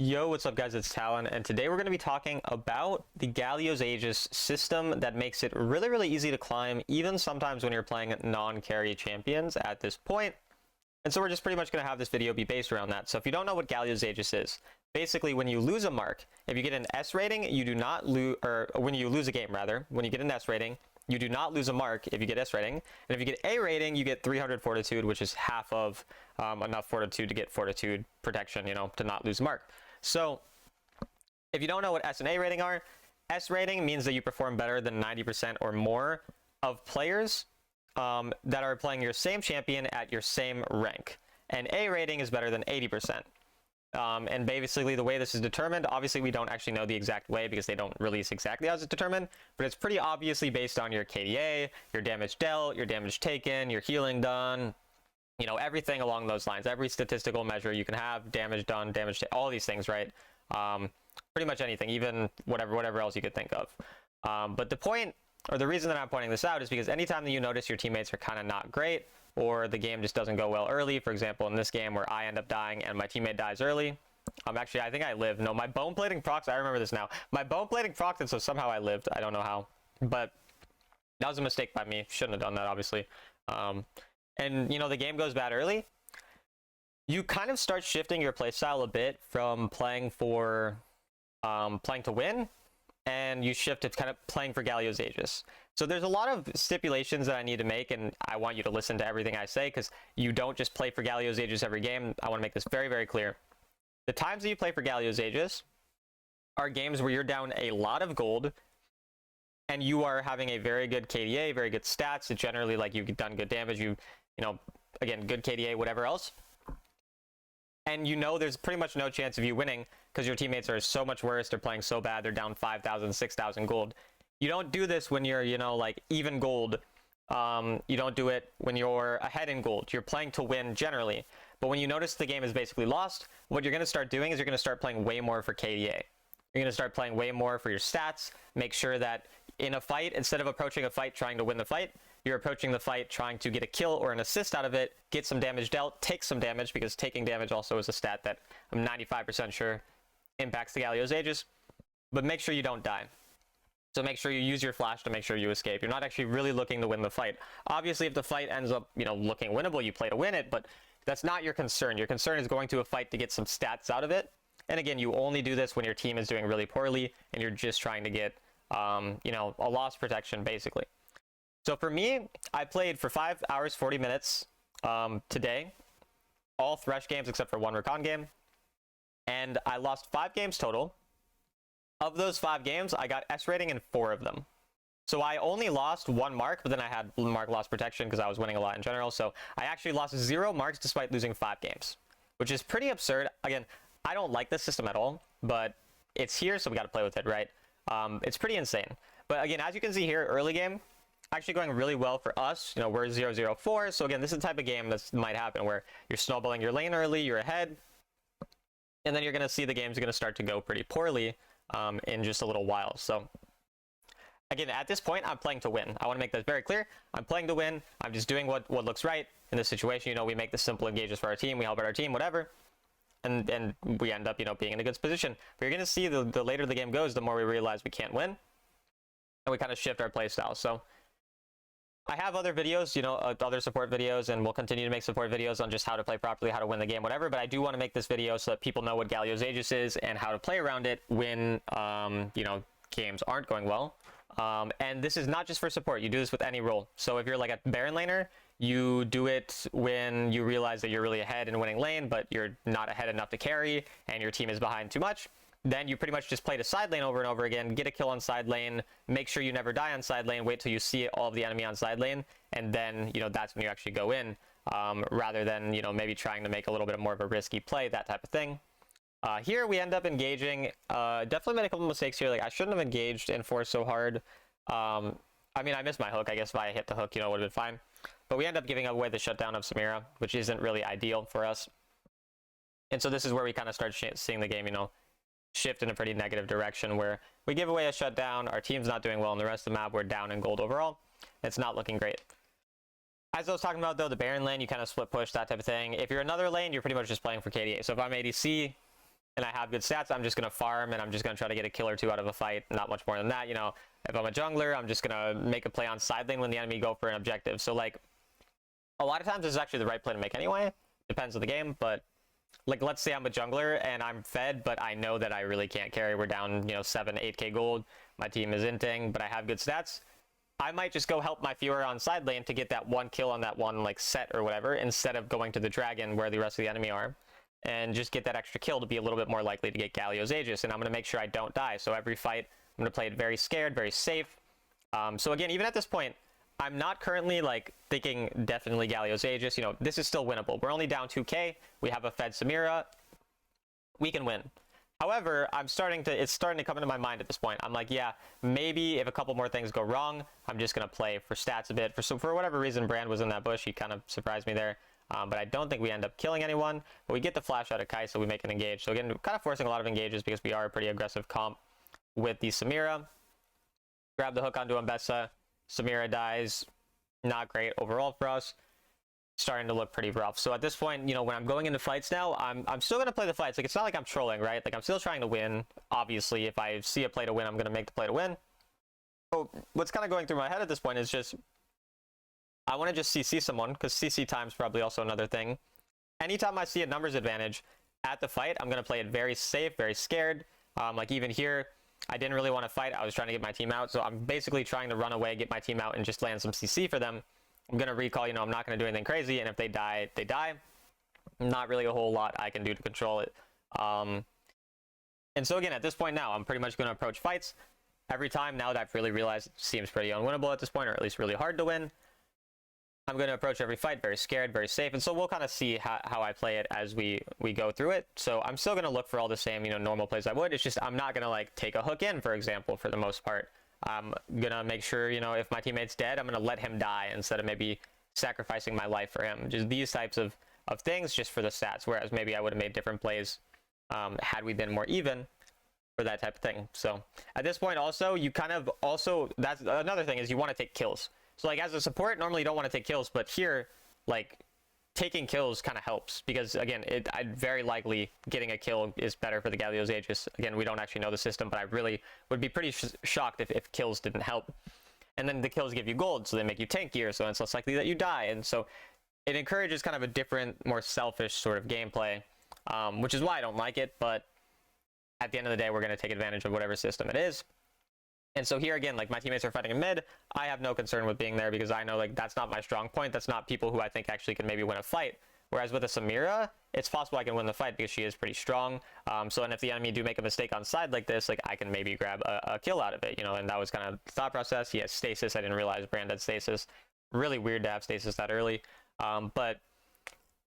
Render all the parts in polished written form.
Yo, what's up guys, it's Talon, and today we're going to be talking about the Gallo's Aegis system that makes it really easy to climb, even sometimes when you're playing non-carry champions at this point. And so we're just pretty much going to have this video be based around that. So if you don't know what Gallo's Aegis is, basically when you lose a mark, if you get an S rating, you do not lose, or when you lose a game rather, when you get an S rating, you do not lose a mark if you get S rating. And if you get A rating, you get 300 fortitude, which is half of enough fortitude to get fortitude protection, you know, to not lose a mark. So if you don't know what S and A rating are, S rating means that you perform better than 90% or more of players that are playing your same champion at your same rank. And A rating is better than 80%. And basically the way this is determined, obviously we don't actually know the exact way because they don't release exactly how it's determined, but it's pretty obviously based on your KDA, your damage dealt, your damage taken, your healing done, you know, everything along those lines. Every statistical measure you can have, damage done, damage taken, all these things, right? Pretty much anything, even whatever else you could think of. But the point, or the reason that I'm pointing this out is because anytime that you notice your teammates are kind of not great, or the game just doesn't go well early, for example, in this game where I end up dying and my teammate dies early, actually, I think I lived. No, my bone plating procs, I remember this now. My bone plating procs, and so somehow I lived. I don't know how, but that was a mistake by me. Shouldn't have done that, obviously. And, you know, the game goes bad early. You kind of start shifting your playstyle a bit from playing to win, and you shift to kind of playing for Gallo's Aegis. So there's a lot of stipulations that I need to make, and I want you to listen to everything I say, because you don't just play for Gallo's Aegis every game. I want to make this very clear. The times that you play for Gallo's Aegis are games where you're down a lot of gold, and you are having a very good KDA, very good stats. It's generally like you've done good damage, you know, again, good KDA, whatever else. And you know there's pretty much no chance of you winning because your teammates are so much worse. They're playing so bad. They're down 5,000, 6,000 gold. You don't do this when you're, you know, like even gold. You don't do it when you're ahead in gold. You're playing to win generally. But when you notice the game is basically lost, what you're going to start doing is you're going to start playing way more for KDA. You're going to start playing way more for your stats. Make sure that in a fight, instead of approaching a fight trying to win the fight, you're approaching the fight trying to get a kill or an assist out of it, get some damage dealt, take some damage, because taking damage also is a stat that I'm 95% sure impacts the Gallo's Aegis, but make sure you don't die. So make sure you use your flash to make sure you escape. You're not actually really looking to win the fight. Obviously, if the fight ends up, you know, looking winnable, you play to win it, but that's not your concern. Your concern is going to a fight to get some stats out of it. And again, you only do this when your team is doing really poorly and you're just trying to get, you know, a loss protection, basically. So for me, I played for 5 hours, 40 minutes today, all Thresh games except for one Recon game, and I lost 5 games total. Of those 5 games, I got S rating in 4 of them. So I only lost 1 mark, but then I had mark loss protection because I was winning a lot in general. So I actually lost 0 marks despite losing 5 games, which is pretty absurd. Again, I don't like this system at all, but it's here, so we got to play with it, right? It's pretty insane. But again, as you can see here, early game, actually going really well for us. You know, we're 0-0-4, so again, this is the type of game that might happen where you're snowballing your lane early, you're ahead, and then you're going to see the game's going to start to go pretty poorly in just a little while. So again, at this point, I'm playing to win. I want to make that very clear. I'm playing to win. I'm just doing what looks right in this situation. You know, we make the simple engages for our team, we help out our team, whatever, and we end up, you know, being in a good position. But you're going to see the later the game goes, the more we realize we can't win, and we kind of shift our play style. So I have other videos, you know, other support videos, and we'll continue to make support videos on just how to play properly, how to win the game, whatever. But I do want to make this video so that people know what Gallo's Aegis is and how to play around it when, you know, games aren't going well. And this is not just for support. You do this with any role. So if you're like a Baron laner, you do it when you realize that you're really ahead in winning lane, but you're not ahead enough to carry, and your team is behind too much. Then you pretty much just play to side lane over and over again, get a kill on side lane, make sure you never die on side lane, wait till you see all of the enemy on side lane, and then, you know, that's when you actually go in, rather than, you know, maybe trying to make a little bit more of a risky play, that type of thing. Here we end up engaging, definitely made a couple mistakes here. Like, I shouldn't have engaged in force so hard. I mean, I missed my hook. I guess if I hit the hook, you know, it would have been fine. But we end up giving away the shutdown of Samira, which isn't really ideal for us. And so this is where we kind of start seeing the game, you know, shift in a pretty negative direction, where we give away a shutdown, our team's not doing well, and the rest of the map we're down in gold overall. It's not looking great. As I was talking about, though, the Baron lane, you kind of split push, that type of thing. If you're another lane, you're pretty much just playing for KDA. So if I'm ADC and I have good stats, I'm just going to farm, and I'm just going to try to get a kill or two out of a fight. Not much more than that. You know, if I'm a jungler, I'm just going to make a play on side lane when the enemy go for an objective. So, like, a lot of times this is actually the right play to make anyway. Depends on the game, but, like, let's say I'm a jungler, and I'm fed, but I know that I really can't carry. We're down, you know, 7, 8k gold. My team is inting, but I have good stats. I might just go help my Fiora on side lane to get that one kill on that one, like, set or whatever, instead of going to the dragon where the rest of the enemy are, and just get that extra kill to be a little bit more likely to get Galio's Aegis. And I'm going to make sure I don't die. So every fight, I'm going to play it very scared, very safe. So again, even at this point, I'm not currently, like, thinking definitely Galio's Aegis. You know, this is still winnable. We're only down 2k. We have a fed Samira. We can win. However, it's starting to come into my mind at this point. I'm like, yeah, maybe if a couple more things go wrong, I'm just going to play for stats a bit. For whatever reason, Brand was in that bush. He kind of surprised me there. But I don't think we end up killing anyone. But we get the flash out of Kai, so we make an engage. So again, kind of forcing a lot of engages because we are a pretty aggressive comp with the Samira. Grab the hook onto Ambessa. Samira dies. Not great overall for us. Starting to look pretty rough. So at this point, you know, when I'm going into fights now, I'm still going to play the fights. Like, it's not like I'm trolling, right? Like, I'm still trying to win. Obviously, if I see a play to win, I'm going to make the play to win. So what's kind of going through my head at this point is just, I want to just CC someone, because CC time's probably also another thing. Anytime I see a numbers advantage at the fight, I'm going to play it very safe, very scared. Like, even here, I didn't really want to fight. I was trying to get my team out. So I'm basically trying to run away, get my team out, and just land some CC for them. I'm going to recall, you know, I'm not going to do anything crazy, and if they die, they die. Not really a whole lot I can do to control it. And so again, at this point now, I'm pretty much going to approach fights. Every time now that I've really realized it seems pretty unwinnable at this point, or at least really hard to win, I'm going to approach every fight very scared, very safe, and so we'll kind of see how I play it as we go through it. So I'm still going to look for all the same, you know, normal plays I would. It's just I'm not going to, like, take a hook in, for example, for the most part. I'm going to make sure, you know, if my teammate's dead, I'm going to let him die instead of maybe sacrificing my life for him. Just these types of things just for the stats, whereas maybe I would have made different plays had we been more even for that type of thing. So at this point also, you kind of also, that's another thing, is you want to take kills. So, like, as a support, normally you don't want to take kills, but here, like, taking kills kind of helps because, again, I'd very likely getting a kill is better for the Galio's Aegis. Again, we don't actually know the system, but I really would be pretty shocked if kills didn't help. And then the kills give you gold, so they make you tankier, so it's less likely that you die. And so it encourages kind of a different, more selfish sort of gameplay, which is why I don't like it. But at the end of the day, we're going to take advantage of whatever system it is. And so here again, like, my teammates are fighting in mid. I have no concern with being there because I know, like, that's not my strong point. That's not people who I think actually can maybe win a fight. Whereas with a Samira, it's possible I can win the fight because she is pretty strong. So, and if the enemy do make a mistake on side like this, like, I can maybe grab a kill out of it, you know, and that was kind of the thought process. He has stasis. I didn't realize Brand had stasis. Really weird to have stasis that early. But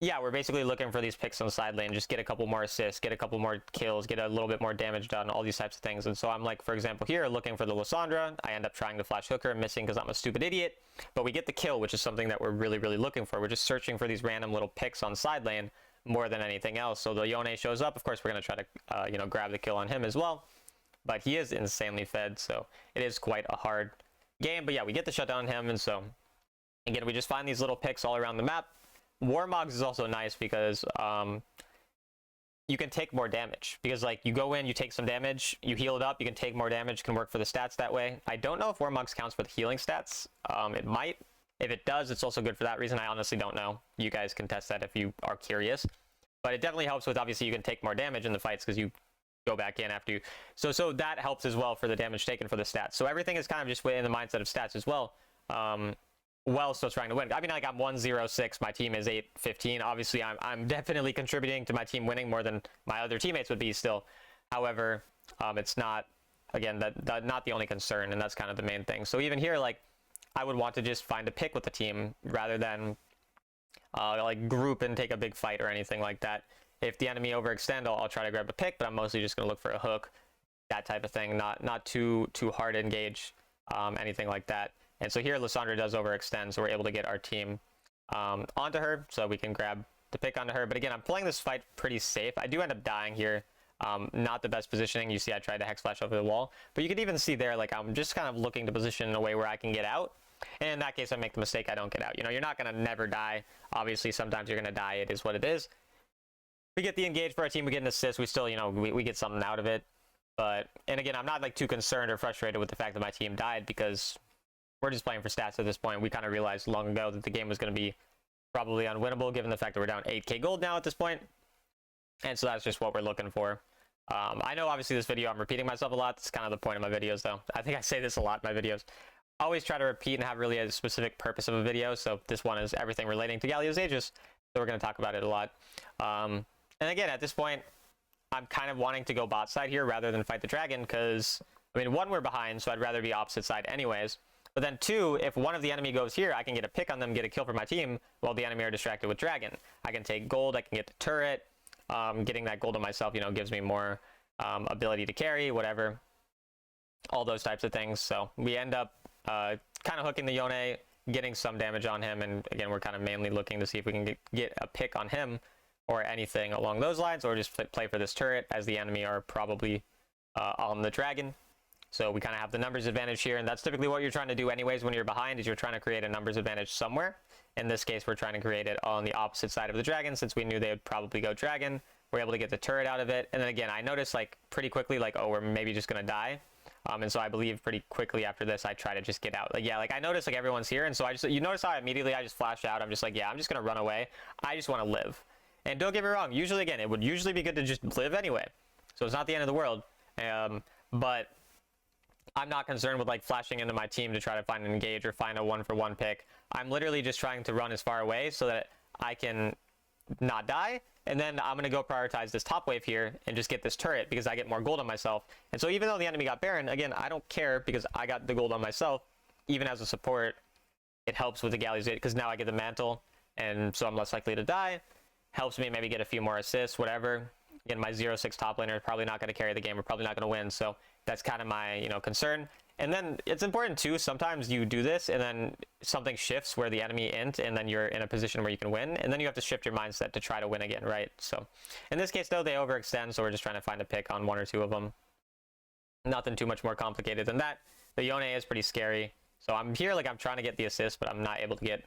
yeah, we're basically looking for these picks on the side lane, just get a couple more assists, get a couple more kills, get a little bit more damage done, all these types of things. And so I'm, like, for example, here looking for the Lysandra. I end up trying to flash hook her, missing because I'm a stupid idiot. But we get the kill, which is something that we're really, really looking for. We're just searching for these random little picks on side lane more than anything else. So the Yone shows up. Of course, we're going to try to, you know, grab the kill on him as well. But he is insanely fed, so it is quite a hard game. But yeah, we get the shutdown on him. And so, again, we just find these little picks all around the map. Warmogs is also nice because you can take more damage because, like, you go in, you take some damage, you heal it up, you can take more damage, can work for the stats that way. I don't know if Warmogs counts for the healing stats. It might. If it does, it's also good for that reason. I honestly don't know. You guys can test that if you are curious. But it definitely helps with, obviously, you can take more damage in the fights because you go back in after you. So that helps as well for the damage taken for the stats. So everything is kind of just in the mindset of stats as well. While still trying to win. I mean, like, I'm 1-0-6, my team is 8-15. Obviously, I'm definitely contributing to my team winning more than my other teammates would be still. However, it's not, again, that not the only concern, and that's kind of the main thing. So even here, like, I would want to just find a pick with the team rather than like, group and take a big fight or anything like that. If the enemy overextend, I'll try to grab a pick, but I'm mostly just going to look for a hook, that type of thing. Not too hard to engage, anything like that. And so here, Lysandra does overextend, so we're able to get our team onto her, so we can grab the pick onto her. But again, I'm playing this fight pretty safe. I do end up dying here. Not the best positioning. You see I tried to hex flash over the wall. But you can even see there, like, I'm just kind of looking to position in a way where I can get out. And in that case, I make the mistake, I don't get out. You know, you're not going to never die. Obviously, sometimes you're going to die. It is what it is. we get the engage for our team, we get an assist, we still, you know, we get something out of it. But, and again, I'm not like too concerned or frustrated with the fact that my team died, because we're just playing for stats at this point. We kind of realized long ago that the game was going to be probably unwinnable, given the fact that we're down 8k gold now at this point. And so that's just what we're looking for. I know obviously this video, I'm repeating myself a lot. That's kind of the point of my videos though. I think I say this a lot in my videos. I always try to repeat and have really a specific purpose of a video. So this one is everything relating to Gallo's Aegis. So we're going to talk about it a lot. And again, at this point, I'm kind of wanting to go bot side here rather than fight the dragon, because, I mean, one, we're behind, so I'd rather be opposite side anyways. But then two, if one of the enemy goes here, I can get a pick on them, get a kill for my team, while the enemy are distracted with dragon. I can take gold, I can get the turret. Getting that gold on myself, you know, gives me more ability to carry, whatever. All those types of things. So we end up kind of hooking the Yone, getting some damage on him, and again, we're kind of mainly looking to see if we can get a pick on him, or anything along those lines, or just play for this turret, as the enemy are probably on the dragon. So we kind of have the numbers advantage here, and that's typically what you're trying to do anyways when you're behind, is you're trying to create a numbers advantage somewhere. In this case, we're trying to create it on the opposite side of the dragon, since we knew they would probably go dragon. We're able to get the turret out of it, and then again, I noticed like pretty quickly, like, oh, we're maybe just gonna die. And so I believe pretty quickly after this, I try to just get out. Like, yeah, like I noticed like everyone's here, and so I just, you notice how immediately I just flash out. I'm just like, yeah, I'm just gonna run away. I just want to live. And don't get me wrong, usually, again, it would usually be good to just live anyway. So it's not the end of the world. But I'm not concerned with like flashing into my team to try to find an engage or find a 1-for-1 pick. I'm literally just trying to run as far away so that I can not die. And then I'm going to go prioritize this top wave here and just get this turret, because I get more gold on myself. And so even though the enemy got Baron, again, I don't care, because I got the gold on myself. Even as a support, it helps with the Gallo's Aegis, because now I get the mantle, and so I'm less likely to die. Helps me maybe get a few more assists, whatever. Again, my 0-6 top laner is probably not going to carry the game. We're probably not going to win. So that's kind of my, you know, concern. And then it's important too, sometimes you do this and then something shifts where the enemy int, and then you're in a position where you can win, and then you have to shift your mindset to try to win again, right? So in this case though, they overextend, so we're just trying to find a pick on 1 or 2 of them. Nothing too much more complicated than that. The Yone is pretty scary. So I'm here, like, I'm trying to get the assist, but I'm not able to get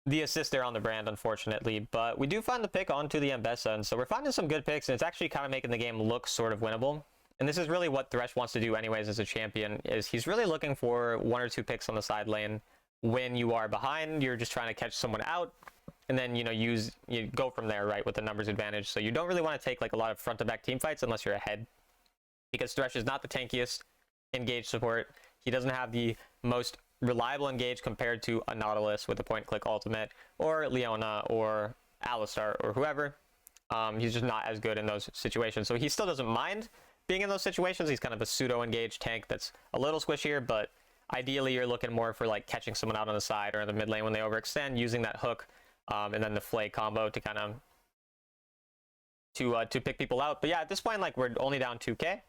the assist there on the brand, unfortunately. But we do find the pick onto the Mbessa, and so we're finding some good picks, and it's actually kind of making the game look sort of winnable. And this is really what Thresh wants to do anyways as a champion, is he's really looking for 1 or 2 picks on the side lane. When you are behind, you're just trying to catch someone out, and then, you know, you go from there, right, with the numbers advantage. So you don't really want to take like a lot of front to back team fights unless you're ahead, because Thresh is not the tankiest engage support. He doesn't have the most reliable engage compared to a Nautilus with a point click ultimate, or Leona, or Alistar, or whoever. He's just not as good in those situations. So he still doesn't mind being in those situations. He's kind of a pseudo engage tank that's a little squishier, but ideally you're looking more for like catching someone out on the side or in the mid lane when they overextend, using that hook, and then the flay combo to kind of to pick people out. But yeah, at this point, like, we're only down 2k.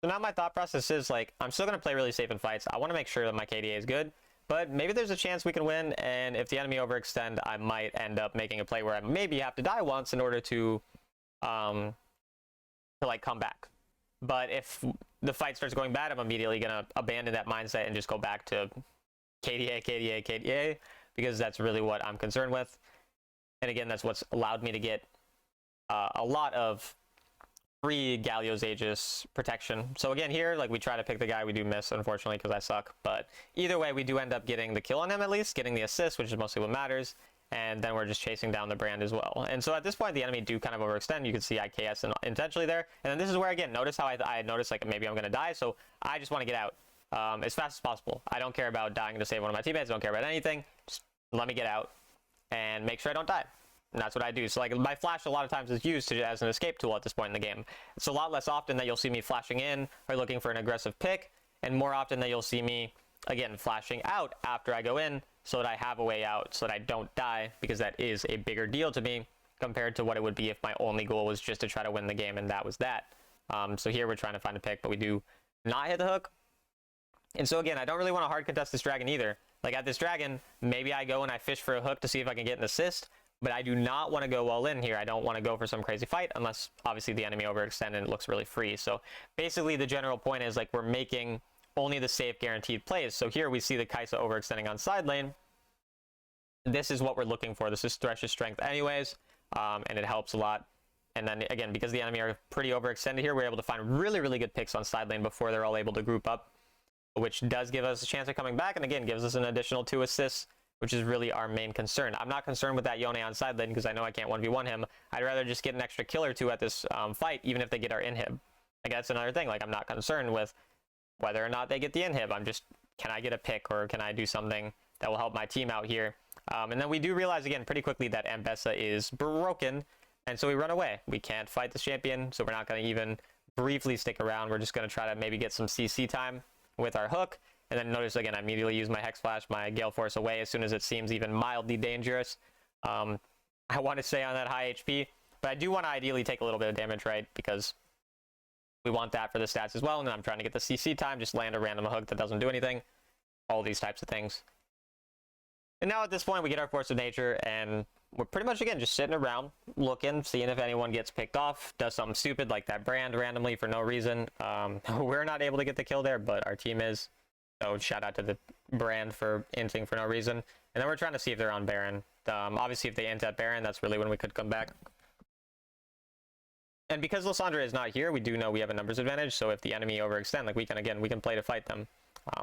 So now my thought process is like, I'm still going to play really safe in fights. I want to make sure that my KDA is good, but maybe there's a chance we can win, and if the enemy overextend, I might end up making a play where I maybe have to die once in order to like come back. But if the fight starts going bad, I'm immediately going to abandon that mindset and just go back to KDA, KDA, KDA, because that's really what I'm concerned with. And again, that's what's allowed me to get a lot of free Gallo's Aegis protection. So again, here, like, we try to pick the guy. We do miss, unfortunately, because I suck. But either way, we do end up getting the kill on him, at least, getting the assist, which is mostly what matters. And then we're just chasing down the brand as well. And so at this point, the enemy do kind of overextend. You can see IKS intentionally there. And then this is where, again, notice how I noticed, like, maybe I'm going to die. So I just want to get out as fast as possible. I don't care about dying to save one of my teammates. I don't care about anything. Just let me get out and make sure I don't die. And that's what I do. So, like, my flash a lot of times is used as an escape tool at this point in the game. It's a lot less often that you'll see me flashing in or looking for an aggressive pick, and more often that you'll see me, again, flashing out after I go in so that I have a way out, so that I don't die, because that is a bigger deal to me compared to what it would be if my only goal was just to try to win the game, and that was that. So here we're trying to find a pick, but we do not hit the hook. And so again, I don't really want to hard contest this dragon either. Like, at this dragon, maybe I go and I fish for a hook to see if I can get an assist, but I do not want to go all in here. I don't want to go for some crazy fight unless, obviously, the enemy overextend and it looks really free. So basically, the general point is, like, we're making only the safe guaranteed plays. So here we see the Kai'Sa overextending on side lane. This is what we're looking for. This is Thresh's strength anyways, and it helps a lot. And then again, because the enemy are pretty overextended here, we're able to find really good picks on side lane before they're all able to group up, which does give us a chance of coming back, and again gives us an additional 2 assists, which is really our main concern. I'm not concerned with that Yone on side lane because I know I can't 1v1 him. I'd rather just get an extra kill or 2 at this fight, even if they get our inhib. Like, that's another thing. Like, I'm not concerned with whether or not they get the inhib. I'm just, can I get a pick, or can I do something that will help my team out here? And then we do realize again pretty quickly that Ambessa is broken, and so we run away. We can't fight this champion, so we're not going to even briefly stick around. We're just going to try to maybe get some CC time with our hook. And then notice again, I immediately use my Hex Flash, my Gale Force away as soon as it seems even mildly dangerous. I want to stay on that high HP, but I do want to ideally take a little bit of damage, right? Because we want that for the stats as well. And then I'm trying to get the CC time, just land a random hook that doesn't do anything. All these types of things. And now at this point, we get our Force of Nature, and we're pretty much, again, just sitting around, looking, seeing if anyone gets picked off, does something stupid like that brand randomly for no reason. We're not able to get the kill there, but our team is. So shout out to the brand for inting for no reason. And then we're trying to see if they're on Baron. Obviously, if they int at Baron, that's really when we could come back. And because Lysandra is not here, we do know we have a numbers advantage. So if the enemy overextend, like we can play to fight them.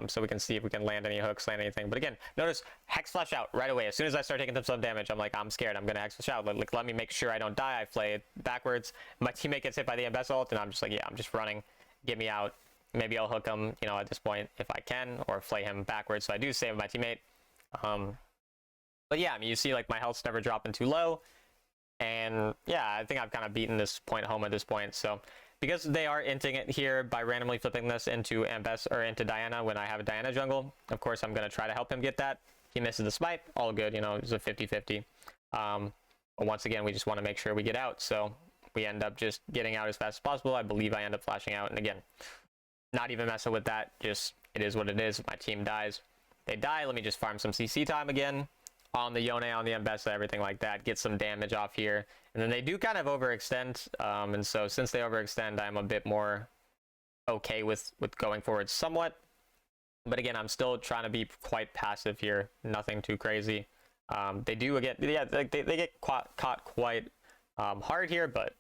So we can see if we can land any hooks, land anything. But again, notice Hex Flash out right away. As soon as I start taking some damage, I'm like, I'm scared. I'm going to Hex Flash out. Like, let me make sure I don't die. I play it backwards. My teammate gets hit by the Ambessa ult, and I'm just like, yeah, I'm just running. Get me out. Maybe I'll hook him, you know, at this point if I can, or flay him backwards. So I do save my teammate. But yeah, I mean, you see like my health's never dropping too low. And yeah, I think I've kind of beaten this point home at this point. So because they are inting it here by randomly flipping this into Ambessa or into Diana when I have a Diana jungle, of course I'm going to try to help him get that. He misses the smite, all good, you know, it's a 50-50. But once again, we just want to make sure we get out. So we end up just getting out as fast as possible. I believe I end up flashing out. And again, not even messing with that. Just, it is what it is. My team dies. They die. Let me just farm some CC time again on the Yone, on the Ambessa, everything like that. Get some damage off here. And then they do kind of overextend. And so since they overextend, I'm a bit more okay with going forward somewhat. But again, I'm still trying to be quite passive here. Nothing too crazy. They do, again, yeah, they get caught quite hard here. But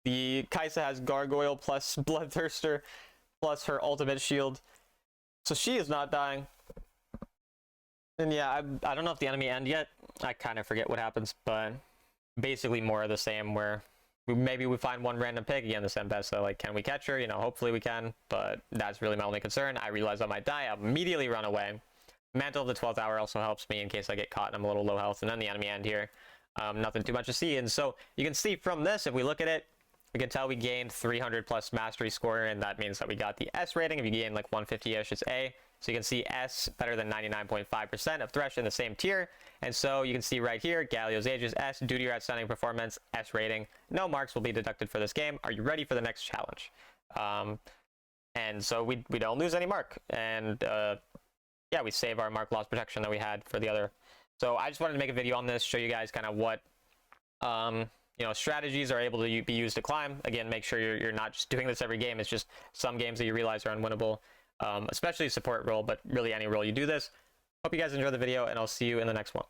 the Kai'Sa has Gargoyle plus Bloodthirster plus her ultimate shield. So she is not dying. And yeah, I don't know if the enemy end yet. I kind of forget what happens, but basically more of the same, where maybe we find one random pick. Again, this Ambessa, like, can we catch her? You know, hopefully we can, but that's really my only concern. I realize I might die. I immediately run away. Mantle of the 12th Hour also helps me in case I get caught and I'm a little low health, and then the enemy end here. Nothing too much to see. And so you can see from this, if we look at it, we can tell we gained 300 plus mastery score, and that means that we got the S rating. If you gain like 150-ish, it's A. So you can see S better than 99.5% of Thresh in the same tier. And so you can see right here, Gallo's Aegis S, due to your outstanding performance, S rating. No marks will be deducted for this game. Are you ready for the next challenge? And so we don't lose any mark. And yeah, we save our mark loss protection that we had for the other. So I just wanted to make a video on this, show you guys kind of what you know, strategies are able to be used to climb. Again, make sure you're not just doing this every game. It's just some games that you realize are unwinnable, especially support role, but really any role you do this. Hope you guys enjoyed the video, and I'll see you in the next one.